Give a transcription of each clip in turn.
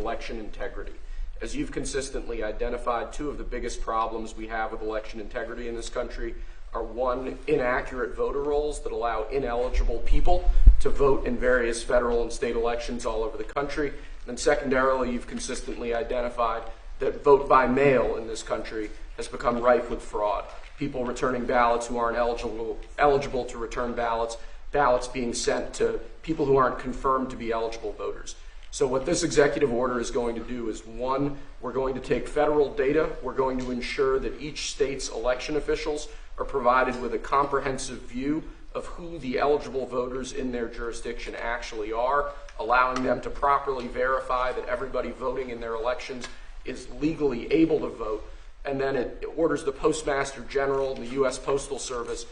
election integrity. As you've consistently identified, two of the biggest problems we have with election integrity in this country are, one, inaccurate voter rolls that allow ineligible people to vote in various federal and state elections all over the country. And secondarily, you've consistently identified that vote by mail in this country has become rife with fraud. People returning ballots who aren't eligible to return ballots, ballots being sent to people who aren't confirmed to be eligible voters. So what this executive order is going to do is, one, we're going to take federal data. We're going to ensure that each state's election officials are provided with a comprehensive view of who the eligible voters in their jurisdiction actually are, allowing them to properly verify that everybody voting in their elections is legally able to vote. And then it orders the Postmaster General and the U.S. Postal Service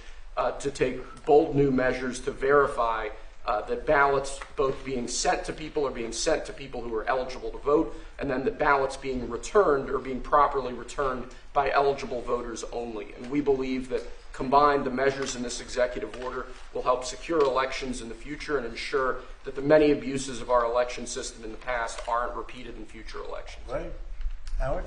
to take bold new measures to verify that ballots both being sent to people are being sent to people who are eligible to vote, and then the ballots being returned or being properly returned by eligible voters only. And we believe that combined, the measures in this executive order will help secure elections in the future and ensure that the many abuses of our election system in the past aren't repeated in future elections. Right. Howard?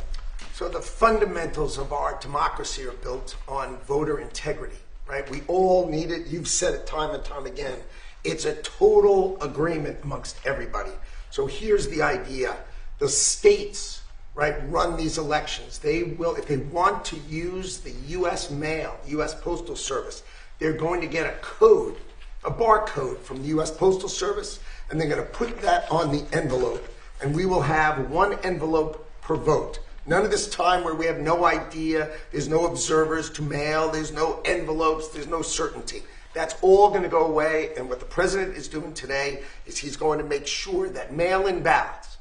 So the fundamentals of our democracy are built on voter integrity, right? We all need it. You've said it time and time again. It's a total agreement amongst everybody. So here's the idea. The states, right, run these elections. They will, if they want to use the U.S. mail, U.S. Postal Service, they're going to get a code, a barcode from the U.S. Postal Service, and they're going to put that on the envelope, and we will have one envelope per vote. None of this time where we have no idea, there's no observers to mail, there's no envelopes, there's no certainty. That's all going to go away, and what the president is doing today is he's going to make sure that mail-in ballots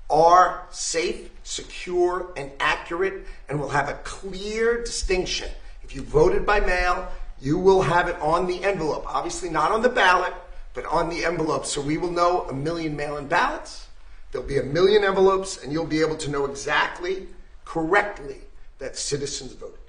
are safe, secure, and accurate, and will have a clear distinction. If you voted by mail, you will have it on the envelope. Obviously not on the ballot, but on the envelope. So we will know 1 million mail-in ballots. There'll be 1 million envelopes, and you'll be able to know exactly, correctly, that citizens voted.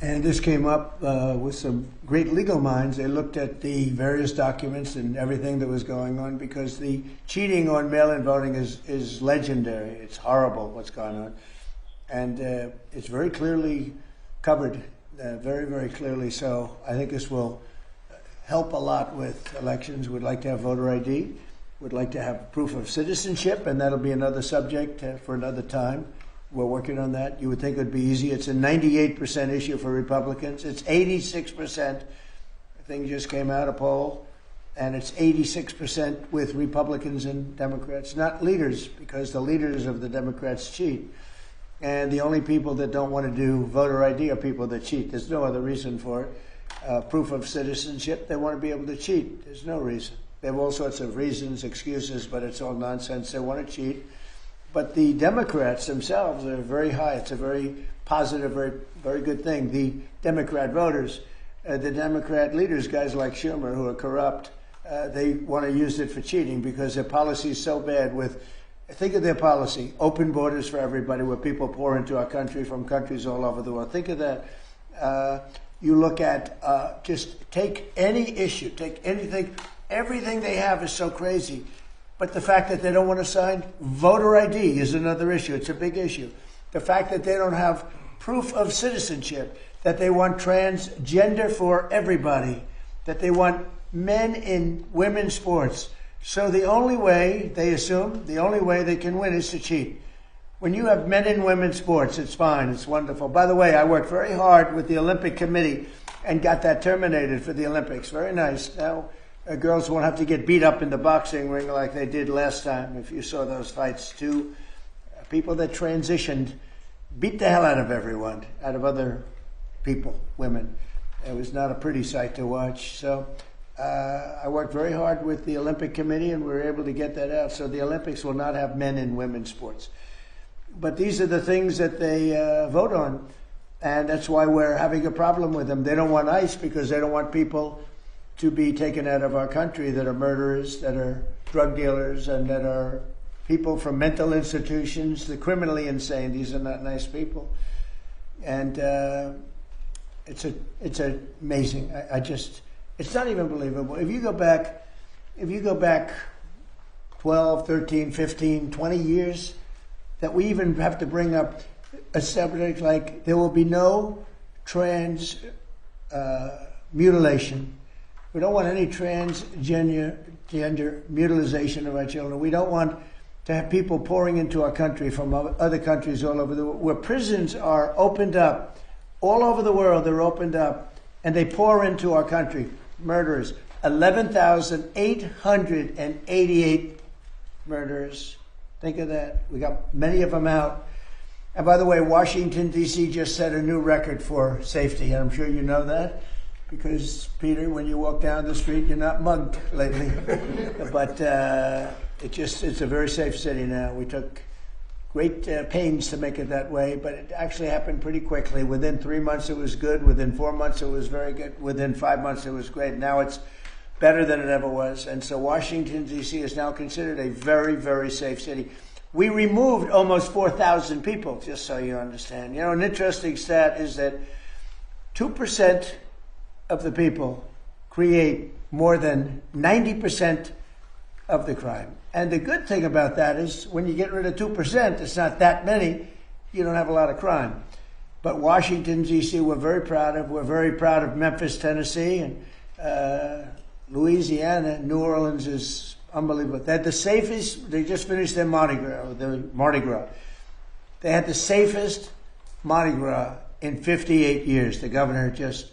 And this came up with some great legal minds. They looked at the various documents and everything that was going on, because the cheating on mail-in voting is legendary. It's horrible what's going on. And it's very clearly covered, very, very clearly. So I think this will help a lot with elections. We'd like to have voter ID. We'd like to have proof of citizenship, and that'll be another subject for another time. We're working on that. You would think it would be easy. It's a 98% issue for Republicans. It's 86%. The thing just came out, a poll, and it's 86% with Republicans and Democrats, not leaders, because the leaders of the Democrats cheat. And the only people that don't want to do voter ID are people that cheat. There's no other reason for it. Proof of citizenship, they want to be able to cheat. There's no reason. They have all sorts of reasons, excuses, but it's all nonsense. They want to cheat. But the Democrats themselves are very high. It's a very positive, very, very good thing. The Democrat voters, the Democrat leaders, guys like Schumer, who are corrupt, they want to use it for cheating because their policy is so bad with, think of their policy, open borders for everybody, where people pour into our country from countries all over the world. Think of that. You look at, just take any issue, take anything, everything they have is so crazy. But the fact that they don't want to sign voter ID is another issue. It's a big issue. The fact that they don't have proof of citizenship, that they want transgender for everybody, that they want men in women's sports. So the only way, they assume, the only way they can win is to cheat. When you have men in women's sports, it's fine, it's wonderful. By the way, I worked very hard with the Olympic Committee and got that terminated for the Olympics. Very nice. Now, girls won't have to get beat up in the boxing ring like they did last time. If you saw those fights, two people that transitioned beat the hell out of everyone, out of other people, women. It was not a pretty sight to watch. So I worked very hard with the Olympic Committee, and we were able to get that out. So the Olympics will not have men in women's sports. But these are the things that they vote on, and that's why we're having a problem with them. They don't want ICE because they don't want people to be taken out of our country that are murderers, that are drug dealers, and that are people from mental institutions, the criminally insane. These are not nice people. And it's amazing. I just, it's not even believable. If you go back 12, 13, 15, 20 years, that we even have to bring up a subject like there will be no trans mutilation. We don't want any transgender mutilization of our children. We don't want to have people pouring into our country from other countries all over the world, where prisons are opened up. All over the world, they're opened up, and they pour into our country. Murderers. 11,888 murderers. Think of that. We got many of them out. And by the way, Washington, D.C. just set a new record for safety. I'm sure you know that, because, Peter, when you walk down the street, you're not mugged lately. But it's a very safe city now. We took great pains to make it that way, but it actually happened pretty quickly. Within 3 months, it was good. Within 4 months, it was very good. Within 5 months, it was great. Now it's better than it ever was. And so Washington, D.C. is now considered a very, very safe city. We removed almost 4,000 people, just so you understand. You know, an interesting stat is that 2% of the people create more than 90% of the crime. And the good thing about that is when you get rid of 2%, it's not that many, you don't have a lot of crime. But Washington, D.C., we're very proud of. We're very proud of Memphis, Tennessee, and Louisiana. New Orleans is unbelievable. They had the safest, they just finished their Mardi Gras. They had the safest Mardi Gras in 58 years. The governor just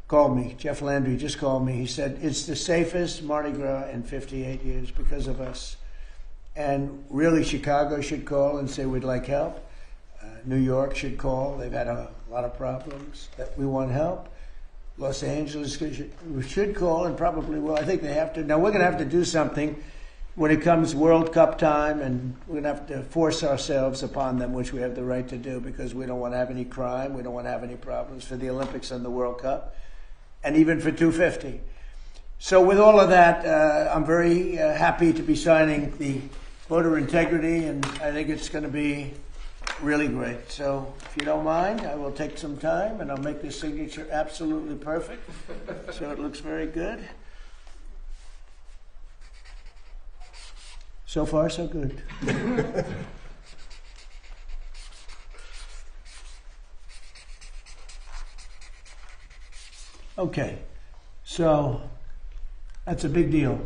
called me. Jeff Landry just called me. He said, it's the safest Mardi Gras in 58 years because of us. And really, Chicago should call and say we'd like help. New York should call. They've had a lot of problems that we want help. Los Angeles should call and probably will. I think they have to. Now, we're going to have to do something when it comes World Cup time, and we're going to have to force ourselves upon them, which we have the right to do, because we don't want to have any crime. We don't want to have any problems for the Olympics and the World Cup, and even for 250. So with all of that, I'm very happy to be signing the voter integrity, and I think it's going to be really great. So if you don't mind, I will take some time and I'll make this signature absolutely perfect. So it looks very good. So far, so good. Okay, so that's a big deal.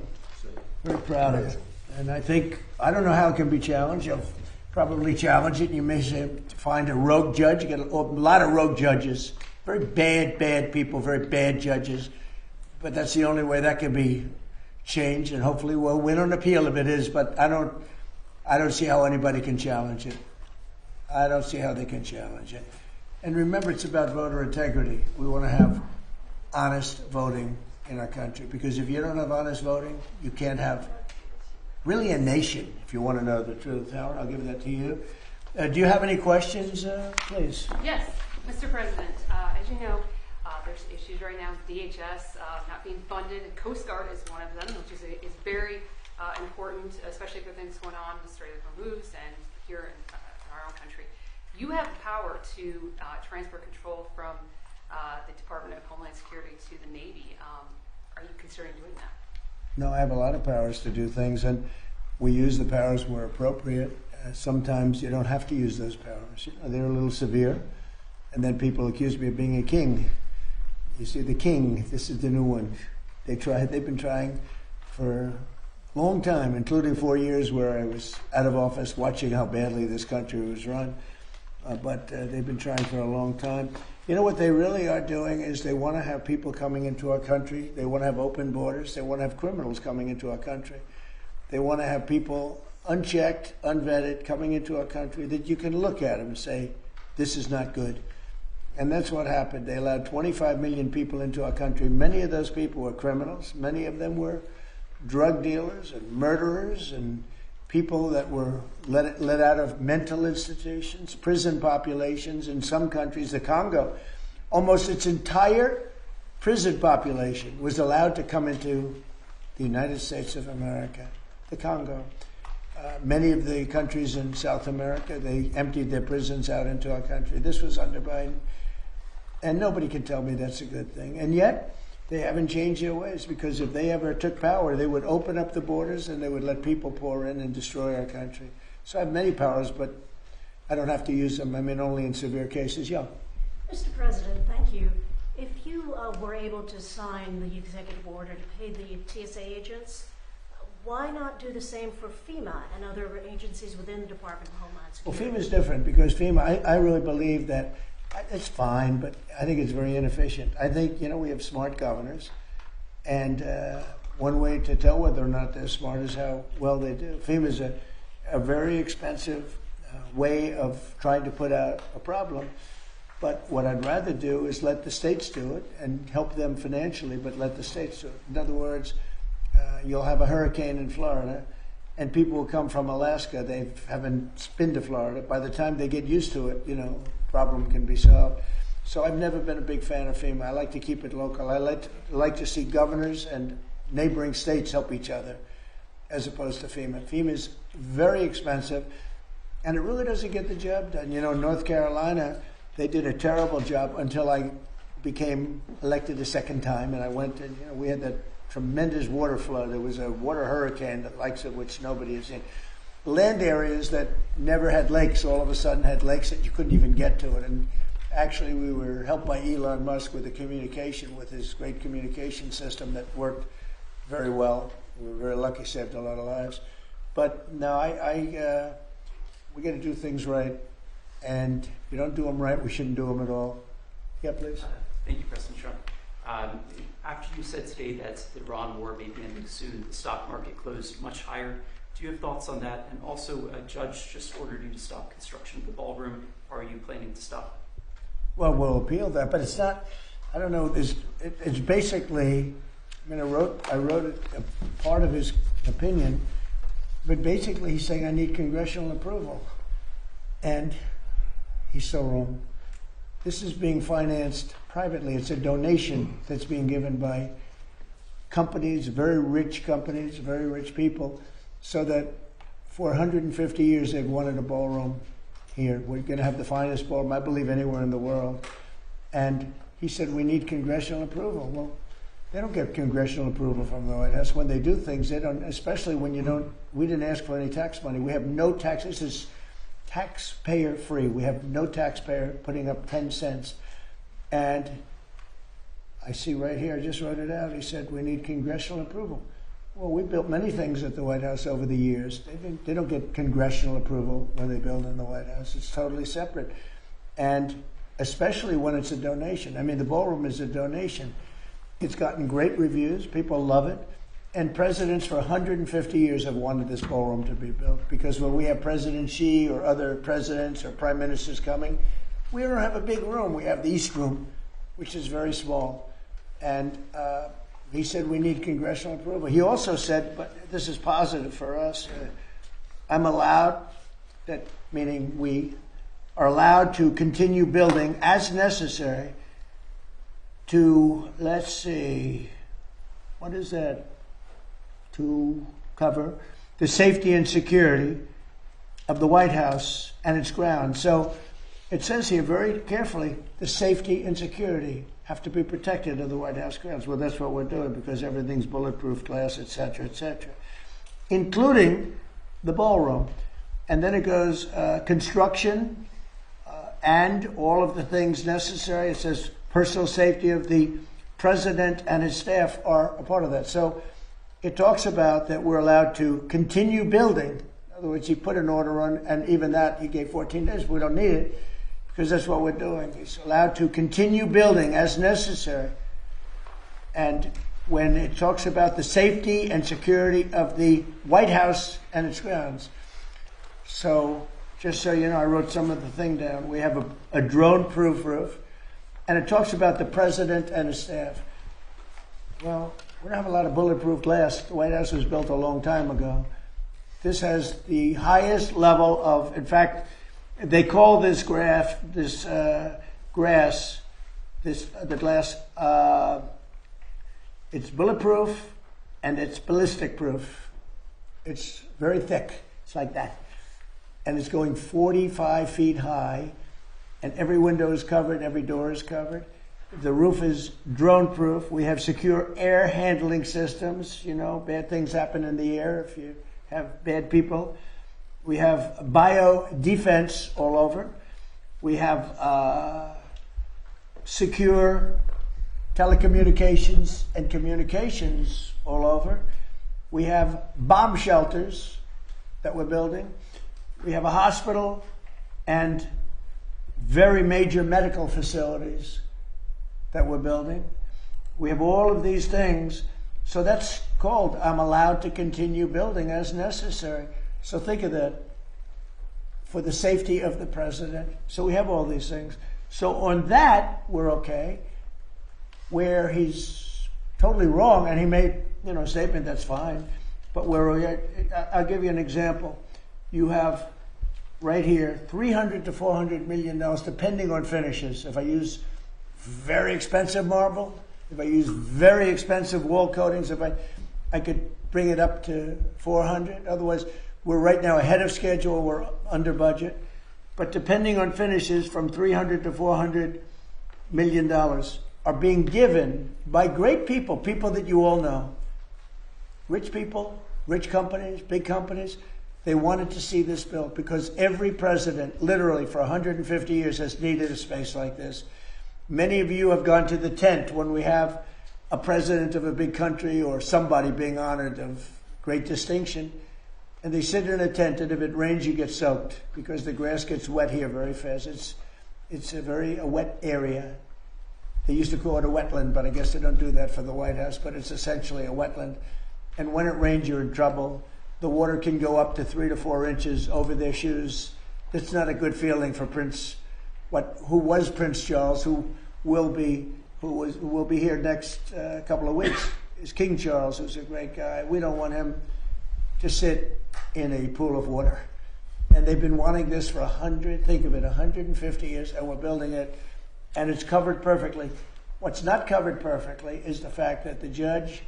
Very proud of it. And I don't know how it can be challenged. You'll probably challenge it. You may say, find a rogue judge. You get a lot of rogue judges. Very bad people, very bad judges. But that's the only way that can be changed. And hopefully we'll win on appeal if it is. But I don't see how anybody can challenge it. I don't see how they can challenge it. And remember, it's about voter integrity. We want to have honest voting in our country. Because if you don't have honest voting, you can't have really a nation, if you want to know the truth. Howard, I'll give that to you. Do you have any questions, please? Yes, Mr. President. As you know, there's issues right now with DHS not being funded. Coast Guard is one of them, which is very important, especially for things going on in the Strait of Hormuz and here in our own country. You have the power to transfer control from the Department of Homeland Security to the Navy. Are you considering doing that? No, I have a lot of powers to do things, and we use the powers where appropriate. Sometimes you don't have to use those powers. You know, they're a little severe, and then people accuse me of being a king. You see, the king, this is the new one. They've been trying for a long time, including 4 years where I was out of office watching how badly this country was run. But they've been trying for a long time. You know what they really are doing is they want to have people coming into our country. They want to have open borders. They want to have criminals coming into our country. They want to have people unchecked, unvetted, coming into our country that you can look at them and say, this is not good. And that's what happened. They allowed 25 million people into our country. Many of those people were criminals. Many of them were drug dealers and murderers and people that were let out of mental institutions, prison populations. In some countries, the Congo, almost its entire prison population was allowed to come into the United States of America, the Congo. Many of the countries in South America, they emptied their prisons out into our country. This was under Biden. And nobody can tell me that's a good thing. And yet, They haven't changed their ways, because if they ever took power, they would open up the borders and they would let people pour in and destroy our country. So I have many powers, but I don't have to use them. I mean, only in severe cases. Yeah. Mr. President, thank you. If you were able to sign the executive order to pay the TSA agents, why not do the same for FEMA and other agencies within the Department of Homeland Security? Well, FEMA is different, because FEMA, I really believe that it's fine, but I think it's very inefficient. I think, we have smart governors, and one way to tell whether or not they're smart is how well they do. FEMA is a very expensive way of trying to put out a problem. But what I'd rather do is let the states do it and help them financially, but let the states do it. In other words, you'll have a hurricane in Florida, and people will come from Alaska. They haven't been to Florida. By the time they get used to it, problem can be solved. So I've never been a big fan of FEMA. I like to keep it local. I like to see governors and neighboring states help each other, as opposed to FEMA. FEMA is very expensive, and it really doesn't get the job done. North Carolina, they did a terrible job until I became elected a second time, and I went and we had that tremendous water flow. There was a water hurricane, the likes of which nobody has seen. Land areas that never had lakes all of a sudden had lakes that you couldn't even get to it. And actually, we were helped by Elon Musk with the communication, with his great communication system that worked very well. We were very lucky, saved a lot of lives. But no, we got to do things right. And if you don't do them right, we shouldn't do them at all. Yeah, please. Thank you, President Trump. After you said today that the Iran war may be ending soon, the stock market closed much higher. Do you have thoughts on that? And also, a judge just ordered you to stop construction of the ballroom. Are you planning to stop? Well, we'll appeal that, but it's not. I don't know. It's basically. I wrote a part of his opinion, but basically he's saying I need congressional approval, and he's so wrong. This is being financed privately. It's a donation that's being given by companies, very rich companies, very rich people, so that for 150 years they've wanted a ballroom here. We're going to have the finest ballroom, I believe, anywhere in the world. And he said, we need congressional approval. Well, they don't get congressional approval from the White House. When they do things, they don't, especially when we didn't ask for any tax money. We have no tax. This is taxpayer free. We have no taxpayer putting up 10 cents. And I see right here, I just wrote it out. He said, we need congressional approval. Well, we built many things at the White House over the years. They don't get congressional approval when they build in the White House. It's totally separate. And especially when it's a donation. I mean, the ballroom is a donation. It's gotten great reviews. People love it. And presidents for 150 years have wanted this ballroom to be built, because when we have President Xi or other presidents or prime ministers coming, we don't have a big room. We have the East Room, which is very small. And he said we need congressional approval. He also said, but this is positive for us, I'm allowed, that meaning we are allowed to continue building as necessary to, let's see, what is that? To cover the safety and security of the White House and its grounds. So it says here very carefully, the safety and security have to be protected of the White House grounds. Well, that's what we're doing, because everything's bulletproof glass, et cetera, including the ballroom. And then it goes construction and all of the things necessary. It says personal safety of the president and his staff are a part of that. So it talks about that we're allowed to continue building. In other words, he put an order on, and even that he gave 14 days. We don't need it, because that's what we're doing. He's allowed to continue building as necessary. And when it talks about the safety and security of the White House and its grounds. So just so you know, I wrote some of the thing down. We have a drone-proof roof, and it talks about the president and his staff. Well, we don't have a lot of bulletproof glass. The White House was built a long time ago. This has the highest level of, in fact, they call this the glass, it's bulletproof and it's ballistic proof. It's very thick. It's like that. And it's going 45 feet high, and every window is covered, every door is covered. The roof is drone-proof. We have secure air handling systems. You know, bad things happen in the air if you have bad people. We have bio defense all over. We have secure telecommunications and communications all over. We have bomb shelters that we're building. We have a hospital and very major medical facilities that we're building. We have all of these things. So that's called, I'm allowed to continue building as necessary. So think of that. For the safety of the president. So we have all these things. So on that, we're okay. Where he's totally wrong, and he made, a statement, that's fine. But I'll give you an example. You have right here, $300 to $400 million, depending on finishes. If I use very expensive marble, if I use very expensive wall coatings, if I could bring it up to 400. Otherwise, we're right now ahead of schedule, we're under budget. But depending on finishes, from $300 to $400 million are being given by great people, people that you all know. Rich people, rich companies, big companies. They wanted to see this built because every president, literally for 150 years, has needed a space like this. Many of you have gone to the tent when we have a president of a big country or somebody being honored of great distinction. And they sit in a tent, and if it rains, you get soaked because the grass gets wet here very fast. It's a wet area. They used to call it a wetland, but I guess they don't do that for the White House, but it's essentially a wetland. And when it rains, you're in trouble. The water can go up to 3 to 4 inches over their shoes. That's not a good feeling for who was Prince Charles, who will be here next couple of weeks, is King Charles, who's a great guy. We don't want him to sit in a pool of water. And they've been wanting this for 150 years, and we're building it, and it's covered perfectly. What's not covered perfectly is the fact that the judge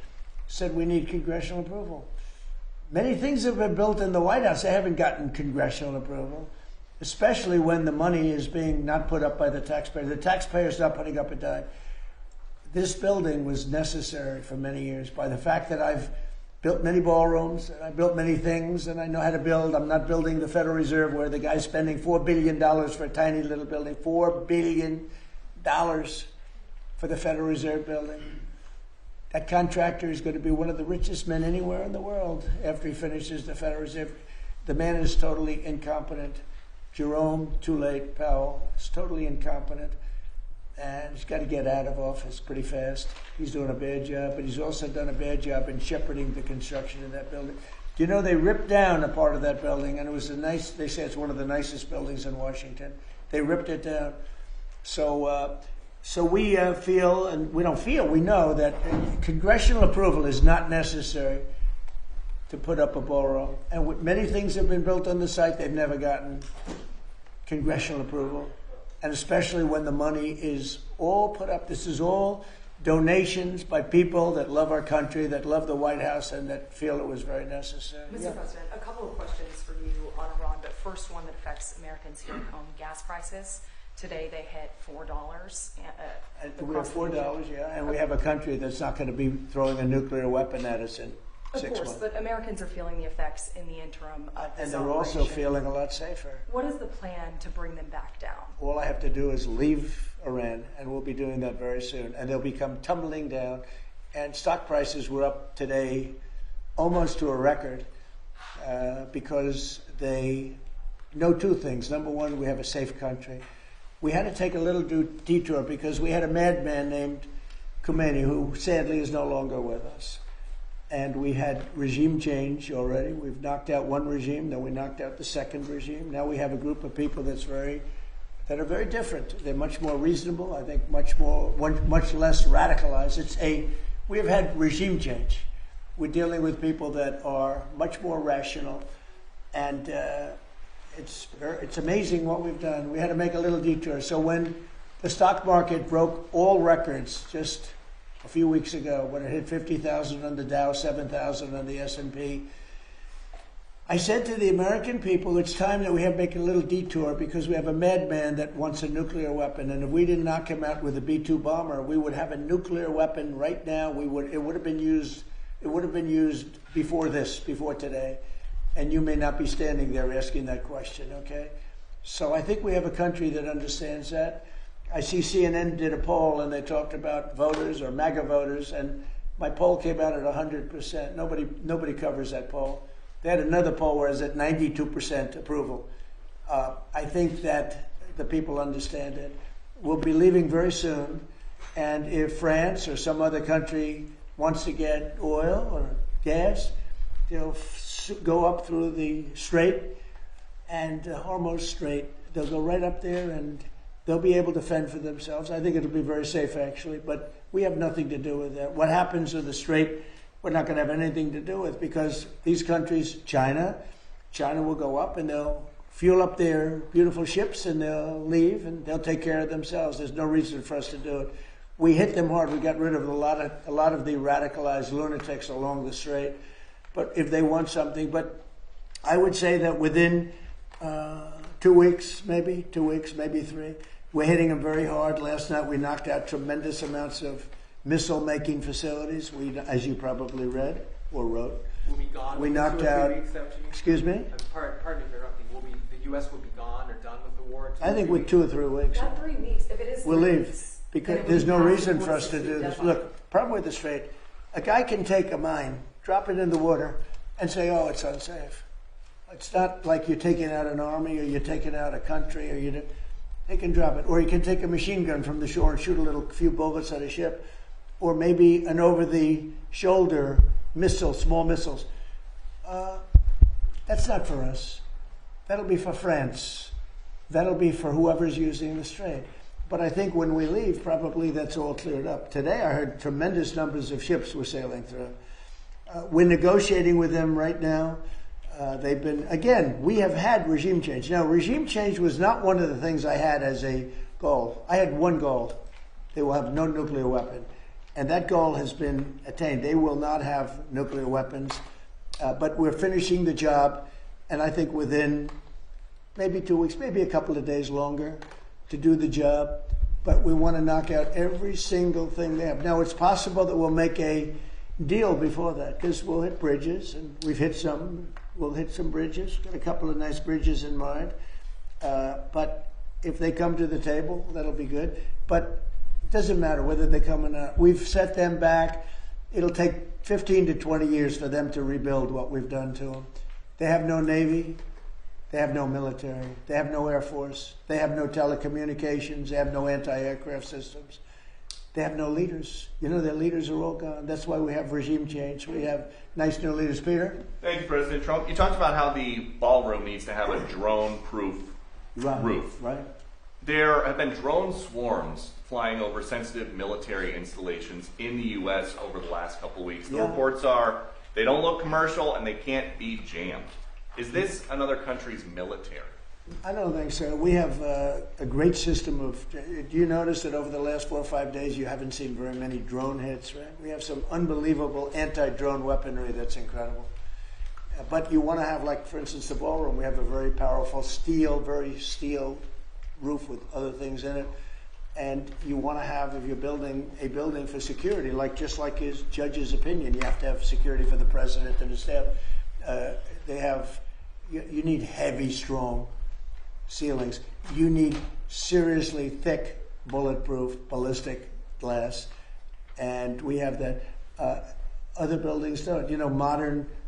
said we need congressional approval. Many things have been built in the White House. They haven't gotten congressional approval, especially when the money is being not put up by the taxpayer. The taxpayer's not putting up a dime. This building was necessary for many years by the fact that I've built many ballrooms, and I built many things, and I know how to build. I'm not building the Federal Reserve where the guy's spending $4 billion for a tiny little building. $4 billion for the Federal Reserve building. That contractor is going to be one of the richest men anywhere in the world after he finishes the Federal Reserve. The man is totally incompetent. Jerome, too late, Powell, is totally incompetent. And he's got to get out of office pretty fast. He's doing a bad job, but he's also done a bad job in shepherding the construction of that building. Do you know they ripped down a part of that building, and it was they say it's one of the nicest buildings in Washington. They ripped it down. So we feel, and we don't feel, we know that congressional approval is not necessary to put up a ballroom. And many things have been built on the site, they've never gotten congressional approval. And especially when the money is all put up. This is all donations by people that love our country, that love the White House, and that feel it was very necessary. Mr. President, a couple of questions for you on Iran, but first one that affects Americans here at home, gas prices. Today they hit $4. We have $4, yeah, and we have a country that's not going to be throwing a nuclear weapon at us in 6 months. Of course, but Americans are feeling the effects in the interim of this And they're operation. also feeling a lot safer. What is the plan to bring them back down? All I have to do is leave Iran, and we'll be doing that very soon. And they'll become tumbling down. And stock prices were up today almost to a record because they know two things. Number one, we have a safe country. We had to take a little detour because we had a madman named Khomeini who sadly is no longer with us. And we had regime change already. We've knocked out one regime, then we knocked out the second regime. Now we have a group of people that are very different. They're much more reasonable, I think much less radicalized. We have had regime change. We're dealing with people that are much more rational, and it's amazing what we've done. We had to make a little detour. So when the stock market broke all records just a few weeks ago, when it hit 50,000 on the Dow, 7,000 on the S&P, I said to the American people, it's time that we have to make a little detour because we have a madman that wants a nuclear weapon, and if we didn't knock him out with a B-2 bomber, we would have a nuclear weapon right now. It would have been used before before today, and you may not be standing there asking that question, okay? So I think we have a country that understands that. I see CNN did a poll, and they talked about voters or MAGA voters, and my poll came out at 100%. Nobody covers that poll. They had another poll where it's at 92% approval. I think that the people understand it. We'll be leaving very soon, and if France or some other country wants to get oil or gas, they'll go up through the strait and Hormuz Strait. They'll go right up there, and they'll be able to fend for themselves. I think it'll be very safe, actually, but we have nothing to do with that. What happens to the strait, we're not going to have anything to do with, because these countries, China will go up and they'll fuel up their beautiful ships and they'll leave and they'll take care of themselves. There's no reason for us to do it. We hit them hard. We got rid of a lot of the radicalized lunatics along the strait. But if they want something, but I would say that within 2 weeks, maybe 3, we're hitting them very hard. Last night we knocked out tremendous amounts of missile-making facilities. As you probably read or wrote, will be gone. We knocked out. Excuse me. Pardon me for interrupting. The U.S. will be gone or done with the war? I think with 2 or 3 weeks. Not 3 weeks. If it is, we'll leave weeks, because there's no reason for us to do this. Look, problem with the strait, a guy can take a mine, drop it in the water, and say, "Oh, it's unsafe." It's not like you're taking out an army or you're taking out a country, or they can drop it, or you can take a machine gun from the shore and shoot a few bullets at a ship. Or maybe an over-the-shoulder missile, small missiles. That's not for us. That'll be for France. That'll be for whoever's using the strait. But I think when we leave, probably that's all cleared up. Today I heard tremendous numbers of ships were sailing through. We're negotiating with them right now. We have had regime change. Now, regime change was not one of the things I had as a goal. I had one goal. They will have no nuclear weapon. And that goal has been attained. They will not have nuclear weapons, but we're finishing the job, and I think within maybe 2 weeks, maybe a couple of days longer to do the job, but we want to knock out every single thing they have. Now, it's possible that we'll make a deal before that, because we'll hit bridges, and we've hit some. We'll hit some bridges, got a couple of nice bridges in mind, but if they come to the table, that'll be good. But it doesn't matter whether they come or not. We've set them back. It'll take 15 to 20 years for them to rebuild what we've done to them. They have no Navy. They have no military. They have no Air Force. They have no telecommunications. They have no anti-aircraft systems. They have no leaders. Their leaders are all gone. That's why we have regime change. We have nice new leaders. Peter? Thank you, President Trump. You talked about how the ballroom needs to have a drone-proof roof. Right. There have been drone swarms flying over sensitive military installations in the U.S. over the last couple of weeks. The reports are they don't look commercial and they can't be jammed. Is this another country's military? I don't think so. We have a great system of. Do you notice that over the last 4 or 5 days you haven't seen very many drone hits, right? We have some unbelievable anti-drone weaponry that's incredible. But you want to have, like, for instance, the ballroom. We have a very powerful steel roof with other things in it. And you want to have, if you're building a building for security, just like his judge's opinion, you have to have security for the president and his staff. You need heavy, strong ceilings. You need seriously thick, bulletproof, ballistic glass. And we have that. Other buildings don't.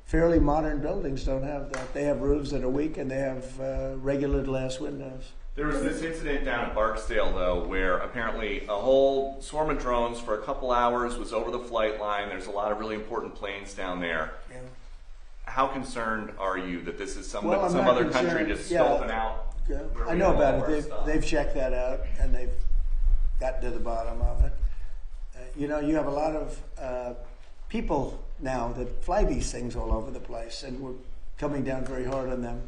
Fairly modern buildings don't have that. They have roofs that are weak and they have regular glass windows. There was this incident down at Barksdale, though, where apparently a whole swarm of drones for a couple hours was over the flight line. There's a lot of really important planes down there. Yeah. How concerned are you that this is some other country just scoping out? Yeah. I know about it. They've checked that out and they've gotten to the bottom of it. You have a lot of people now that fly these things all over the place, and we're coming down very hard on them.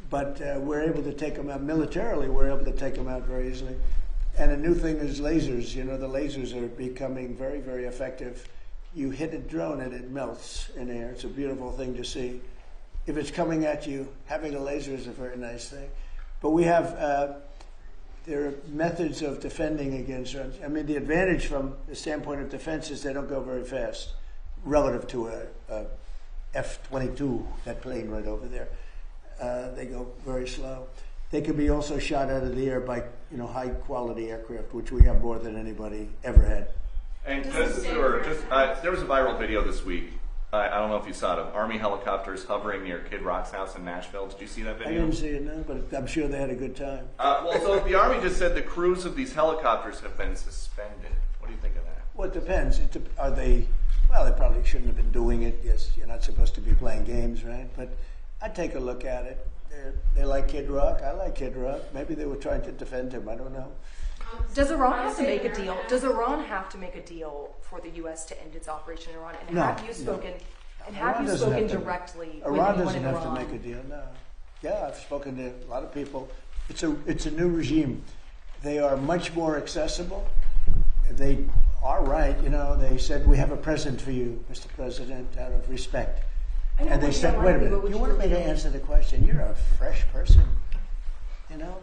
But we're able to take them out militarily. We're able to take them out very easily. And a new thing is lasers. The lasers are becoming very, very effective. You hit a drone and it melts in air. It's a beautiful thing to see. if it's coming at you, having a laser is a very nice thing. But we have, there are methods of defending against drones. I mean, the advantage from the standpoint of defense is they don't go very fast relative to a F-22, that plane right over there. They go very slow. They can be also shot out of the air by, high quality aircraft, which we have more than anybody ever had. And there was a viral video this week. I don't know if you saw it, of Army helicopters hovering near Kid Rock's house in Nashville. Did you see that video? I didn't see it, no, but I'm sure they had a good time. So the Army just said the crews of these helicopters have been suspended. What do you think of that? Well, it depends. Are they? Well, they probably shouldn't have been doing it. Yes, you're not supposed to be playing games, right? But I'd take a look at it. They like Kid Rock. I like Kid Rock. Maybe they were trying to defend him. I don't know. Does Iran have to make a deal? Does Iran have to make a deal for the U.S. to end its operation in Iran? And No, have you spoken? no. And have Iran you doesn't spoken have to- directly? with Iran anyone doesn't in have to Iran? make a deal. No. Yeah, I've spoken to a lot of people. It's a new regime. They are much more accessible. They are right. They said, we have a present for you, Mr. President, out of respect. And they said, wait a minute, you wanted me to answer the question. You're a fresh person.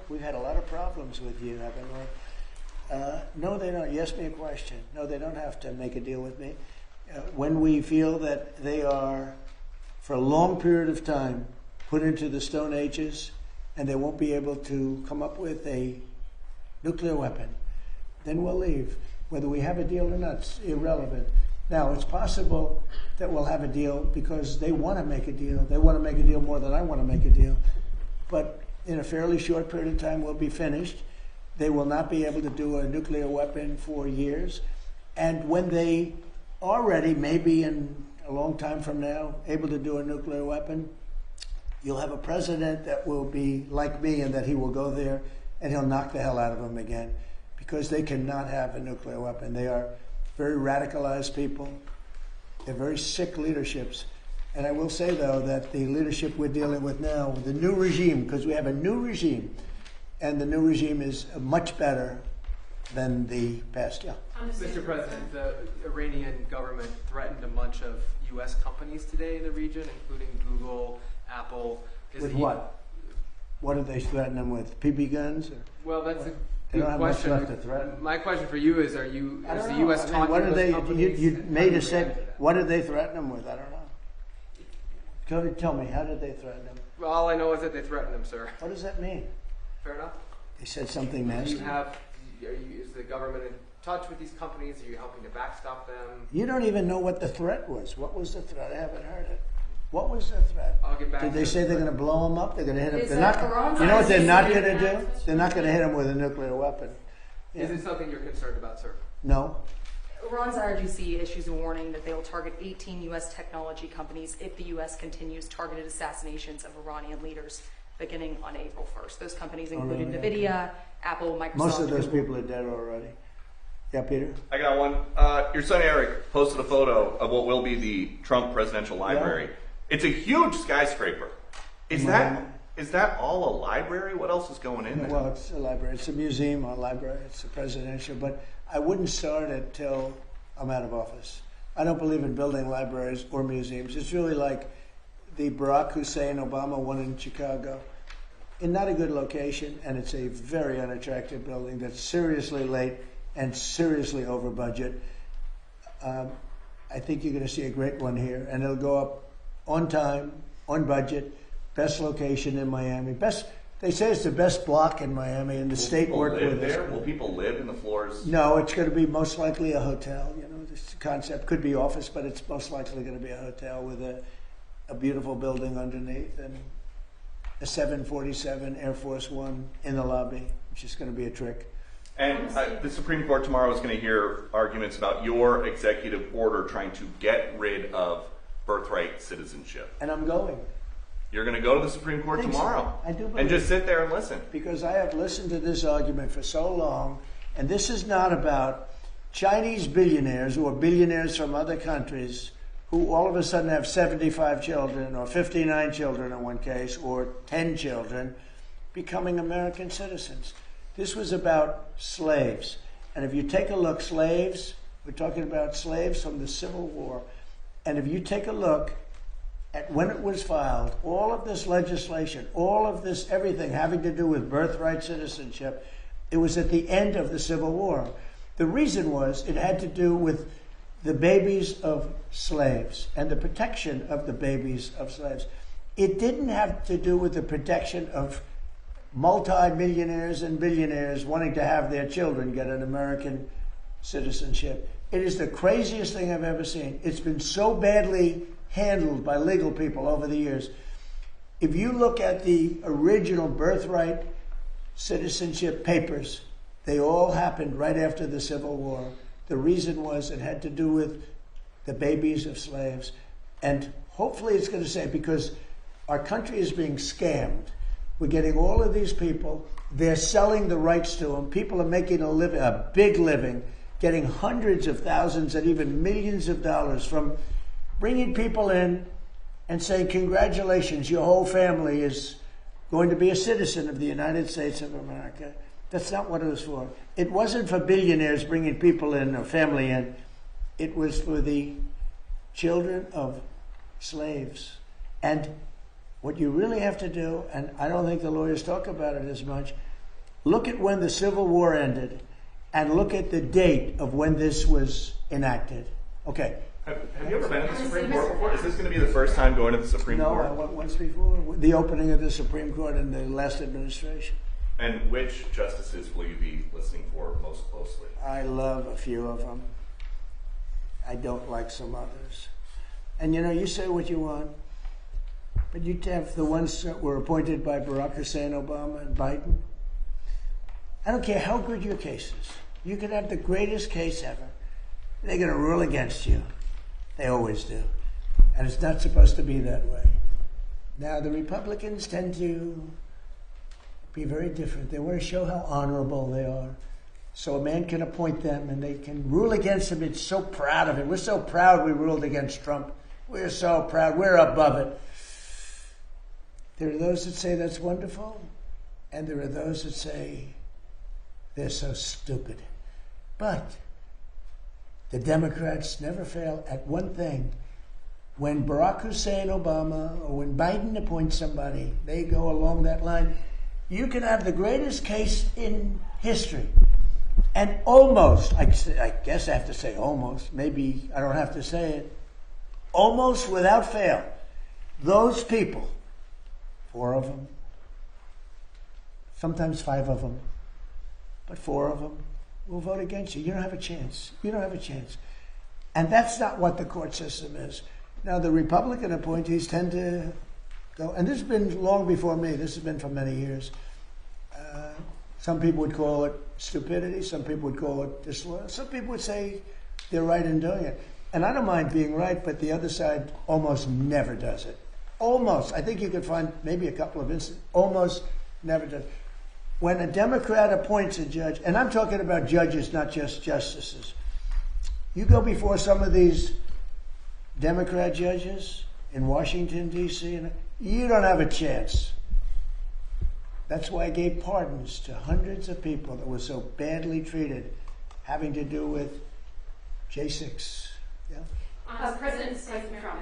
We've had a lot of problems with you, haven't we? No, they don't. You asked me a question. No, they don't have to make a deal with me. When we feel that they are, for a long period of time, put into the Stone Ages, and they won't be able to come up with a nuclear weapon, then we'll leave. Whether we have a deal or not, it's irrelevant. Now, it's possible that we'll have a deal because they want to make a deal. They want to make a deal more than I want to make a deal. But in a fairly short period of time, we'll be finished. They will not be able to do a nuclear weapon for years. And when they are ready, maybe in a long time from now, able to do a nuclear weapon, you'll have a president that will be like me and that he will go there and he'll knock the hell out of them again because they cannot have a nuclear weapon. They are very radicalized people. They're very sick leaderships. And I will say, though, that the leadership we're dealing with now, the new regime, because we have a new regime, and the new regime is much better than the past. Yeah. Mr. President, the Iranian government threatened a bunch of U.S. companies today in the region, including Google, Apple. With what? What did they threaten them with? PB guns? Or? Well, that's a They don't good have question. much left to threaten. My question for you is: is the U.S. talking what to did those they? companies? You made a and set. how do you react to that? What did they threaten them with? I don't know. Go to tell me. How did they threaten them? Well, all I know is that they threatened them, sir. What does that mean? Fair enough. They said something Do nasty. is the government in touch with these companies? Are you helping to backstop them? You don't even know what the threat was. What was the threat? I haven't heard it. What was the threat? I'll get back Did to they it. say they're going to blow them up? They're going to hit them. Is They're that not. Iran's You know what they're not ICC? going to do? They're not going to hit them with a nuclear weapon. Is it something you're concerned about, sir? No. Iran's IRGC issues a warning that they will target 18 U.S. technology companies if the U.S. continues targeted assassinations of Iranian leaders beginning on April 1st. Those companies included really? NVIDIA, Apple, Microsoft. Most of those Google. people are dead already. Yeah, Peter. I got one. Your son Eric posted a photo of what will be the Trump Presidential Library. Yeah. It's a huge skyscraper. Is that all a library? What else is going in there? Well, it's a library. It's a museum or library. It's a presidential, but I wouldn't start it till I'm out of office. I don't believe in building libraries or museums. It's really like the Barack Hussein Obama one in Chicago. In not a good location, and it's a very unattractive building that's seriously late and seriously over budget. I think you're going to see a great one here, and it'll go up on time, on budget, best location in Miami. They say it's the best block in Miami, and the state worked with us. Will people live in the floors? No, it's going to be most likely a hotel. This concept could be office, but it's most likely going to be a hotel with a beautiful building underneath and a 747 Air Force One in the lobby, which is going to be a trick. And the Supreme Court tomorrow is going to hear arguments about your executive order trying to get rid of birthright citizenship. And I'm going. You're going to go to the Supreme Court tomorrow. I do believe and just sit there and listen. Because I have listened to this argument for so long, and this is not about Chinese billionaires or billionaires from other countries who all of a sudden have 75 children or 59 children in one case or 10 children becoming American citizens. This was about slaves. And if you take a look, slaves, we're talking about slaves from the Civil War. And if you take a look when it was filed, all of this legislation, all of this everything having to do with birthright citizenship, it was at the end of the Civil War. The reason was it had to do with the babies of slaves and the protection of the babies of slaves. It didn't have to do with the protection of multi-millionaires and billionaires wanting to have their children get an American citizenship. It is the craziest thing I've ever seen. It's been so badly handled by legal people over the years. If you look at the original birthright citizenship papers, they all happened right after the Civil War. The reason was it had to do with the babies of slaves. And hopefully it's going to say, because our country is being scammed. We're getting all of these people, they're selling the rights to them. People are making a big living, getting hundreds of thousands and even millions of dollars from bringing people in and saying, congratulations, your whole family is going to be a citizen of the United States of America. That's not what it was for. It wasn't for billionaires bringing people in or family in. It was for the children of slaves. And what you really have to do, and I don't think the lawyers talk about it as much, look at when the Civil War ended and look at the date of when this was enacted. Okay. Have you ever been to the Supreme Court before? Is this going to be the first time going to the Supreme Court? No, I went once before. The opening of the Supreme Court in the last administration. And which justices will you be listening for most closely? I love a few of them. I don't like some others. And you know, you say what you want, but you have the ones that were appointed by Barack Hussein Obama and Biden. I don't care how good your case is. You could have the greatest case ever. They're going to rule against you. They always do. And it's not supposed to be that way. Now, the Republicans tend to be very different. They want to show how honorable they are. So a man can appoint them and they can rule against him. It's so proud of it. We're so proud we ruled against Trump. We're so proud. We're above it. There are those that say that's wonderful. And there are those that say they're so stupid. But the Democrats never fail at one thing. When Barack Hussein Obama or when Biden appoints somebody, they go along that line. You can have the greatest case in history. And almost, I guess I have to say almost, maybe I don't have to say it, almost without fail, those people, 4 of them, sometimes 5 of them, but 4 of them will vote against you. You don't have a chance. You don't have a chance. And that's not what the court system is. Now, the Republican appointees tend to go, and this has been long before me. This has been for many years. Some people would call it stupidity. Some people would call it disloyal. Some people would say they're right in doing it. And I don't mind being right, but the other side almost never does it. Almost. I think you could find maybe a couple of instances. Almost never does. When a Democrat appoints a judge, and I'm talking about judges, not just justices. You go before some of these Democrat judges in Washington, D.C., and you don't have a chance. That's why I gave pardons to hundreds of people that were so badly treated, having to do with J6. Yeah? President Trump.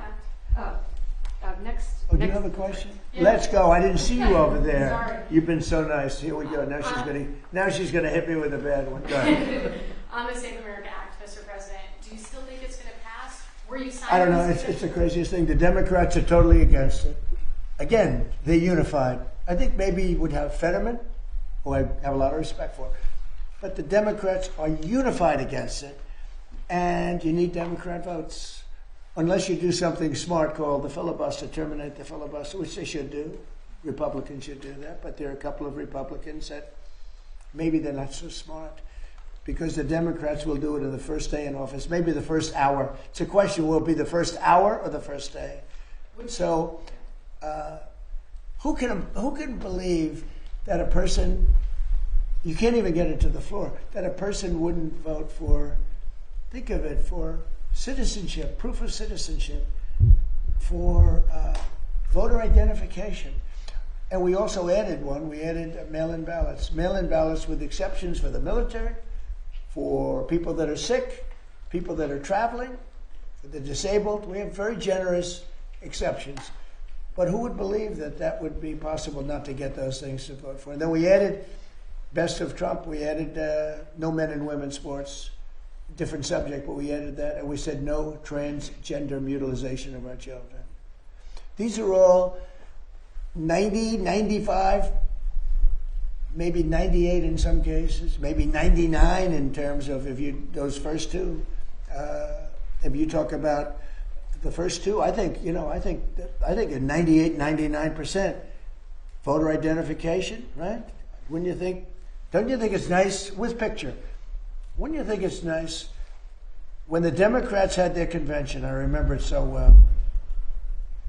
Next. Oh, do you have a question? Yeah. Let's go. I didn't see you over there. Sorry. You've been so nice. Here we go. Now she's gonna hit me with a bad one. Go ahead. On the Save America Act, Mr. President, do you still think it's going to pass? Were you signing? I don't know. It's the craziest thing. The Democrats are totally against it. Again, they're unified. I think maybe you would have Fetterman, who I have a lot of respect for, but the Democrats are unified against it, and you need Democrat votes. Unless you do something smart called the filibuster, terminate the filibuster, which they should do. Republicans should do that, but there are a couple of Republicans that maybe they're not so smart because the Democrats will do it in the first day in office, maybe the first hour. It's a question, will it be the first hour or the first day? So who can believe that a person, you can't even get it to the floor, that a person wouldn't vote for, think of it, for citizenship, proof of citizenship, for voter identification. And we also added one, we added mail-in ballots. Mail-in ballots with exceptions for the military, for people that are sick, people that are traveling, for the disabled. We have very generous exceptions. But who would believe that that would be possible not to get those things to vote for? And then we added, best of Trump, we added no men and women sports, different subject, but we added that. And we said no transgender mutilization of our children. These are all 90, 95, maybe 98 in some cases, maybe 99 in terms of those first two. If you talk about the first two, I think at 98, 99% voter identification, right? Wouldn't you think? Don't you think it's nice with picture? Wouldn't you think it's nice when the Democrats had their convention? I remember it so well.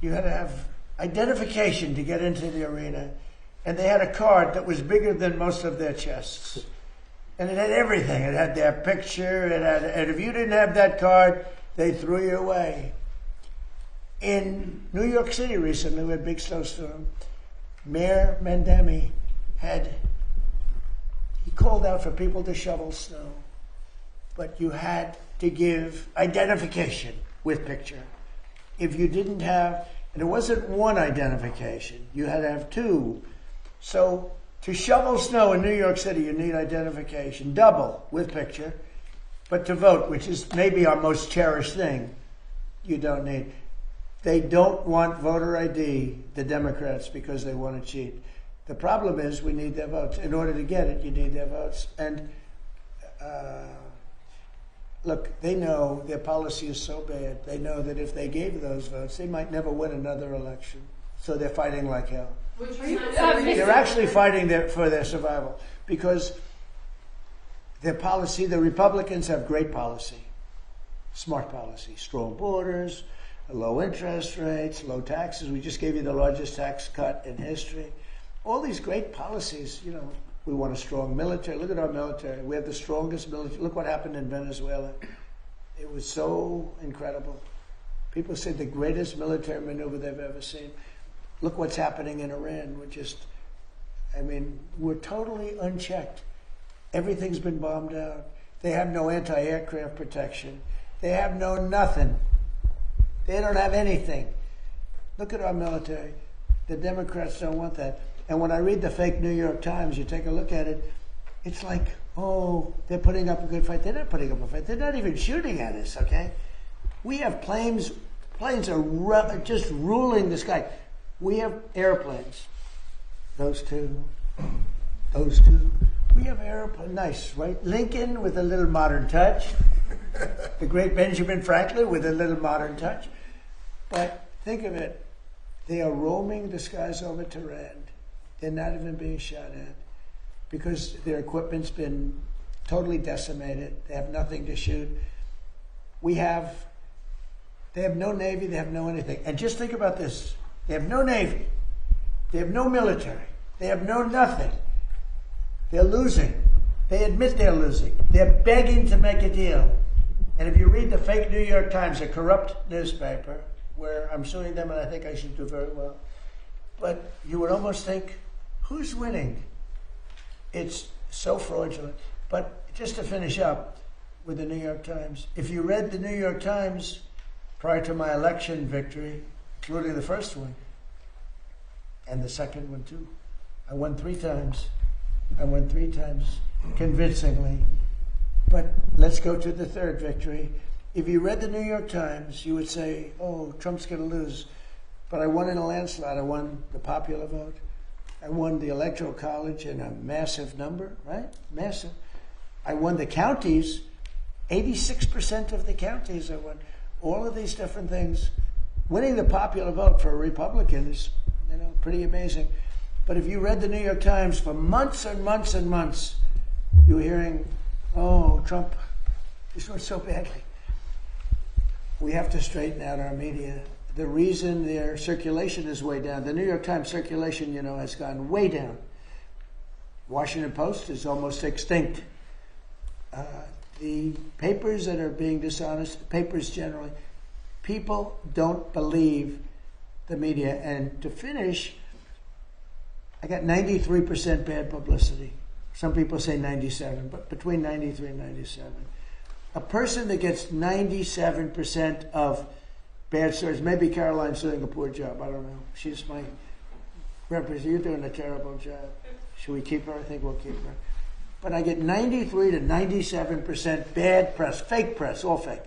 You had to have identification to get into the arena, and they had a card that was bigger than most of their chests, and it had everything. It had their picture. And if you didn't have that card, they threw you away. In New York City recently, we had a big snowstorm. Mayor Mandemi he called out for people to shovel snow, but you had to give identification with picture. If you didn't have, and it wasn't one identification, you had to have two. So to shovel snow in New York City, you need identification, double with picture. But to vote, which is maybe our most cherished thing, you don't need. They don't want voter ID, the Democrats, because they want to cheat. The problem is we need their votes. In order to get it, you need their votes. And look, they know their policy is so bad. They know that if they gave those votes, they might never win another election. So they're fighting like hell. They're actually fighting for their survival because their policy, the Republicans have great policy, smart policy, strong borders, low interest rates, low taxes. We just gave you the largest tax cut in history. All these great policies, we want a strong military. Look at our military. We have the strongest military. Look what happened in Venezuela. It was so incredible. People said the greatest military maneuver they've ever seen. Look what's happening in Iran. We're totally unchecked. Everything's been bombed out. They have no anti-aircraft protection. They have no nothing. They don't have anything. Look at our military. The Democrats don't want that. And when I read the fake New York Times, you take a look at it, it's like, oh, they're putting up a good fight. They're not putting up a fight. They're not even shooting at us, okay? We have planes are just ruling the sky. We have airplanes. Those two. We have airplanes. Nice, right? Lincoln with a little modern touch. The great Benjamin Franklin with a little modern touch. But think of it. They are roaming the skies over Tehran. They're not even being shot at because their equipment's been totally decimated. They have nothing to shoot. They have no Navy. They have no anything. And just think about this. They have no Navy. They have no military. They have no nothing. They're losing. They admit they're losing. They're begging to make a deal. And if you read the fake New York Times, a corrupt newspaper, where I'm suing them and I think I should do very well, but you would almost think, who's winning? It's so fraudulent. But just to finish up with the New York Times, if you read the New York Times prior to my election victory, including the first one, and the second one too, I won 3 times. I won 3 times convincingly. But let's go to the third victory. If you read the New York Times, you would say, oh, Trump's going to lose. But I won in a landslide. I won the popular vote. I won the Electoral College in a massive number, right? Massive. I won the counties, 86% of the counties I won. All of these different things. Winning the popular vote for a Republican is, pretty amazing. But if you read the New York Times for months and months and months, you were hearing, oh, Trump, this went so badly. We have to straighten out our media. The reason their circulation is way down, the New York Times circulation, has gone way down. Washington Post is almost extinct. The papers that are being dishonest, papers generally, people don't believe the media. And to finish, I got 93% bad publicity. Some people say 97, but between 93 and 97. A person that gets 97% of bad stories. Maybe Caroline's doing a poor job. I don't know. She's my representative. You're doing a terrible job. Should we keep her? I think we'll keep her. But I get 93 to 97% bad press, fake press, all fake.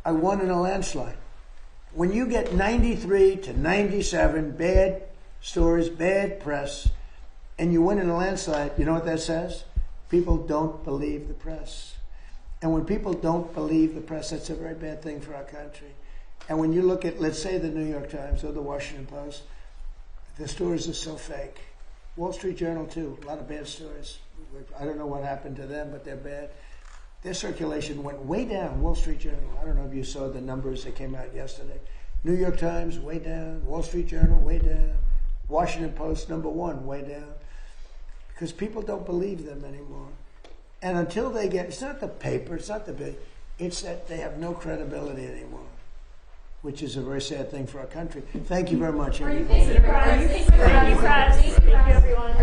I won in a landslide. When you get 93 to 97 bad stories, bad press, and you win in a landslide, you know what that says? People don't believe the press. And when people don't believe the press, that's a very bad thing for our country. And when you look at, let's say, the New York Times or the Washington Post, the stories are so fake. Wall Street Journal, too, a lot of bad stories. I don't know what happened to them, but they're bad. Their circulation went way down. Wall Street Journal, I don't know if you saw the numbers that came out yesterday. New York Times, way down. Wall Street Journal, way down. Washington Post, #1, way down. Because people don't believe them anymore. And until they get, it's not the paper, it's not the big, it's that they have no credibility anymore, which is a very sad thing for our country. Thank you very much, everybody. Thank you, everyone. Thank you, everyone.